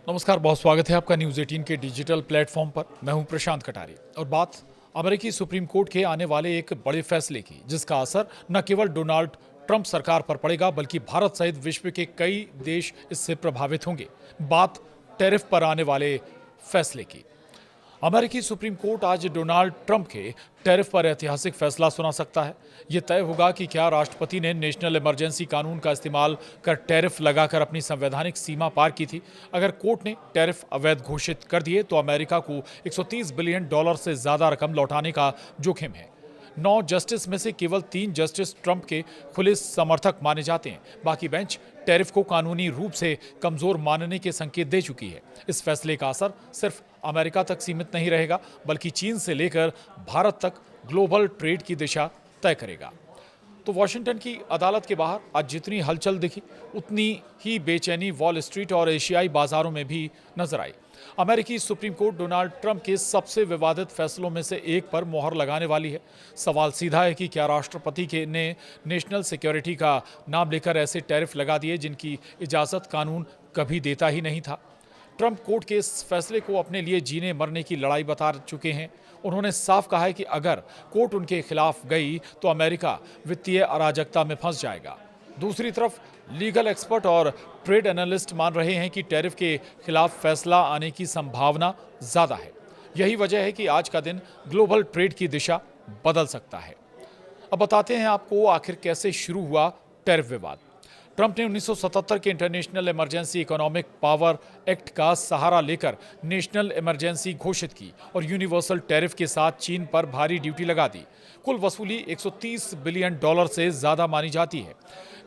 नमस्कार, बहुत स्वागत है आपका न्यूज़ 18 के डिजिटल प्लेटफॉर्म पर। मैं हूं प्रशांत कटारी और बात अमेरिकी सुप्रीम कोर्ट के आने वाले एक बड़े फैसले की, जिसका असर न केवल डोनाल्ड ट्रंप सरकार पर पड़ेगा बल्कि भारत सहित विश्व के कई देश इससे प्रभावित होंगे। बात टैरिफ पर आने वाले फैसले की। अमेरिकी सुप्रीम कोर्ट आज डोनाल्ड ट्रंप के टैरिफ पर ऐतिहासिक फैसला सुना सकता है। यह तय होगा कि क्या राष्ट्रपति ने नेशनल इमरजेंसी कानून का इस्तेमाल कर टैरिफ लगाकर अपनी संवैधानिक सीमा पार की थी। अगर कोर्ट ने टैरिफ अवैध घोषित कर दिए तो अमेरिका को $130 बिलियन से ज्यादा रकम लौटाने का जोखिम है। 9 जस्टिस में से केवल 3 जस्टिस ट्रंप के खुले समर्थक माने जाते हैं। बाकी बेंच टैरिफ को कानूनी रूप से कमजोर मानने के संकेत दे चुकी है। इस फैसले का असर सिर्फ अमेरिका तक सीमित नहीं रहेगा बल्कि चीन से लेकर भारत तक ग्लोबल ट्रेड की दिशा तय करेगा। तो वॉशिंगटन की अदालत के बाहर आज जितनी हलचल दिखी उतनी ही बेचैनी वॉल स्ट्रीट और एशियाई बाजारों में भी नजर आई। अमेरिकी सुप्रीम कोर्ट डोनाल्ड ट्रंप के सबसे विवादित फैसलों में से एक पर मोहर लगाने वाली है। सवाल सीधा है कि क्या राष्ट्रपति के ने नेशनल सिक्योरिटी का नाम लेकर ऐसे टैरिफ लगा दिए जिनकी इजाजत कानून कभी देता ही नहीं था। ट्रंप कोर्ट के इस फैसले को अपने लिए जीने मरने की लड़ाई बता चुके हैं। उन्होंने साफ कहा है कि अगर कोर्ट उनके खिलाफ गई तो अमेरिका वित्तीय अराजकता में फंस जाएगा। दूसरी तरफ लीगल एक्सपर्ट और ट्रेड एनालिस्ट मान रहे हैं कि टैरिफ के खिलाफ फैसला आने की संभावना ज्यादा है। यही वजह है कि आज का दिन ग्लोबल ट्रेड की दिशा बदल सकता है। अब बताते हैं आपको आखिर कैसे शुरू हुआ टैरिफ विवाद। ट्रंप ने 1977 के international emergency economic power act का सहारा लेकर नेशनल इमरजेंसी घोषित की और यूनिवर्सल टैरिफ के साथ चीन पर भारी ड्यूटी लगा दी। कुल वसूली $130 बिलियन से ज्यादा मानी जाती है।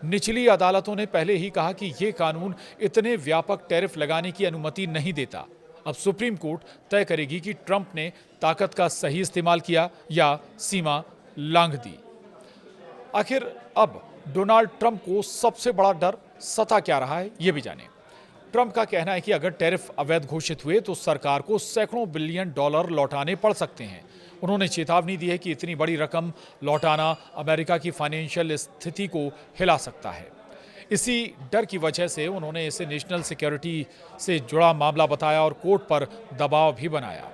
निचली अदालतों ने पहले ही कहा कि ये कानून इतने व्यापक टैरिफ लगाने की अनुमति नहीं देता। अब सुप्रीम कोर्ट तय करेगी कि ट्रंप ने ताकत का सही इस्तेमाल किया या सीमा लांघ दी। आखिर अब डोनाल्ड ट्रंप को सबसे बड़ा डर सता क्या रहा है, ये भी जानें। ट्रंप का कहना है कि अगर टैरिफ अवैध घोषित हुए तो सरकार को सैकड़ों बिलियन डॉलर लौटाने पड़ सकते हैं। उन्होंने चेतावनी दी है कि इतनी बड़ी रकम लौटाना अमेरिका की फाइनेंशियल स्थिति को हिला सकता है। इसी डर की वजह से उन्होंने इसे नेशनल सिक्योरिटी से जुड़ा मामला बताया और कोर्ट पर दबाव भी बनाया।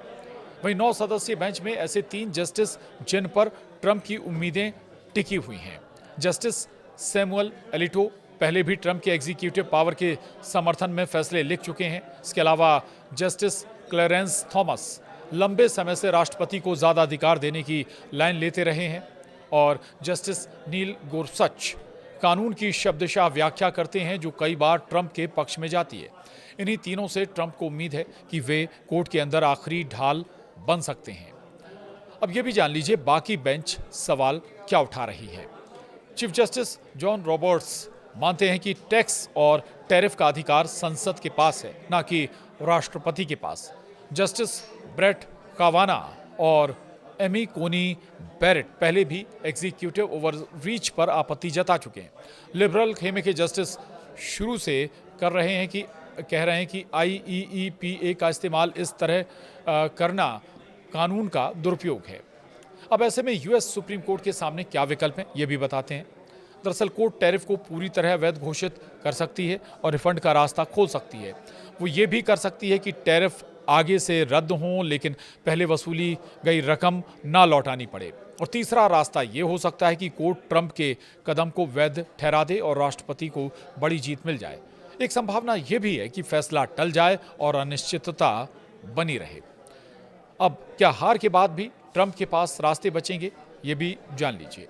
वहीं 9 सदस्यीय बेंच में ऐसे 3 जस्टिस जिन पर ट्रंप की उम्मीदें टिकी हुई हैं। जस्टिस सैमुअल एलिटो पहले भी ट्रंप के एग्जीक्यूटिव पावर के समर्थन में फैसले लिख चुके हैं। इसके अलावा जस्टिस क्लेरेंस थॉमस लंबे समय से राष्ट्रपति को ज़्यादा अधिकार देने की लाइन लेते रहे हैं और जस्टिस नील गोरसच कानून की शब्दशः व्याख्या करते हैं जो कई बार ट्रंप के पक्ष में जाती है। इन्हीं तीनों से ट्रंप को उम्मीद है कि वे कोर्ट के अंदर आखिरी ढाल बन सकते हैं। अब ये भी जान लीजिए बाकी बेंच सवाल क्या उठा रही है। चीफ जस्टिस जॉन रॉबर्ट्स मानते हैं कि टैक्स और टैरिफ का अधिकार संसद के पास है, ना कि राष्ट्रपति के पास। जस्टिस ब्रेट कावाना और एमी कोनी बैरेट पहले भी एग्जीक्यूटिव ओवररीच पर आपत्ति जता चुके हैं। लिबरल खेमे के जस्टिस शुरू से कह रहे हैं कि IEEPA का इस्तेमाल इस तरह करना कानून का दुरुपयोग है। अब ऐसे में यूएस सुप्रीम कोर्ट के सामने क्या विकल्प हैं, ये भी बताते हैं। दरअसल कोर्ट टैरिफ को पूरी तरह अवैध घोषित कर सकती है और रिफंड का रास्ता खोल सकती है। वो ये भी कर सकती है कि टैरिफ आगे से रद्द हों लेकिन पहले वसूली गई रकम ना लौटानी पड़े। और तीसरा रास्ता ये हो सकता है कि कोर्ट ट्रंप के कदम को वैध ठहरा दे और राष्ट्रपति को बड़ी जीत मिल जाए। एक संभावना ये भी है कि फैसला टल जाए और अनिश्चितता बनी रहे। अब क्या हार के बाद भी ट्रंप के पास रास्ते बचेंगे, ये भी जान लीजिए।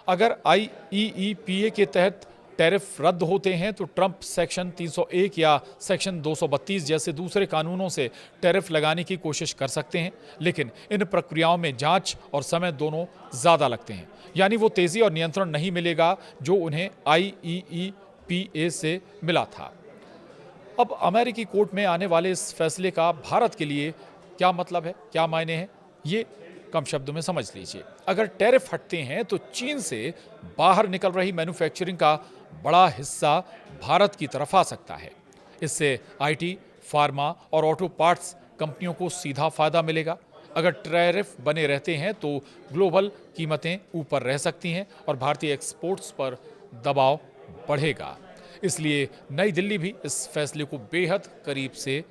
अगर IEEPA के तहत टैरिफ रद्द होते हैं तो ट्रंप सेक्शन 301 या सेक्शन 232 जैसे दूसरे कानूनों से टैरिफ लगाने की कोशिश कर सकते हैं, लेकिन इन प्रक्रियाओं में जांच और समय दोनों ज़्यादा लगते हैं। यानी वो तेज़ी और नियंत्रण नहीं मिलेगा जो उन्हें IEEPA से मिला था। अब अमेरिकी कोर्ट में आने वाले इस फैसले का भारत के लिए क्या मतलब है, क्या मायने हैं, ये कम शब्दों में समझ लीजिए। अगर टैरिफ हटते हैं तो चीन से बाहर निकल रही मैन्युफैक्चरिंग का बड़ा हिस्सा भारत की तरफ आ सकता है। इससे IT, फार्मा और ऑटो पार्ट्स कंपनियों को सीधा फायदा मिलेगा। अगर टैरिफ बने रहते हैं तो ग्लोबल कीमतें ऊपर रह सकती हैं और भारतीय एक्सपोर्ट्स पर दबाव बढ़ेगा। इसलिए नई दिल्ली भी इस फैसले को बेहद करीब से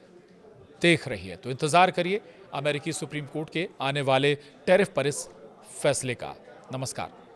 देख रही है। तो इंतजार करिए अमेरिकी सुप्रीम कोर्ट के आने वाले टैरिफ पर इस फैसले का। नमस्कार।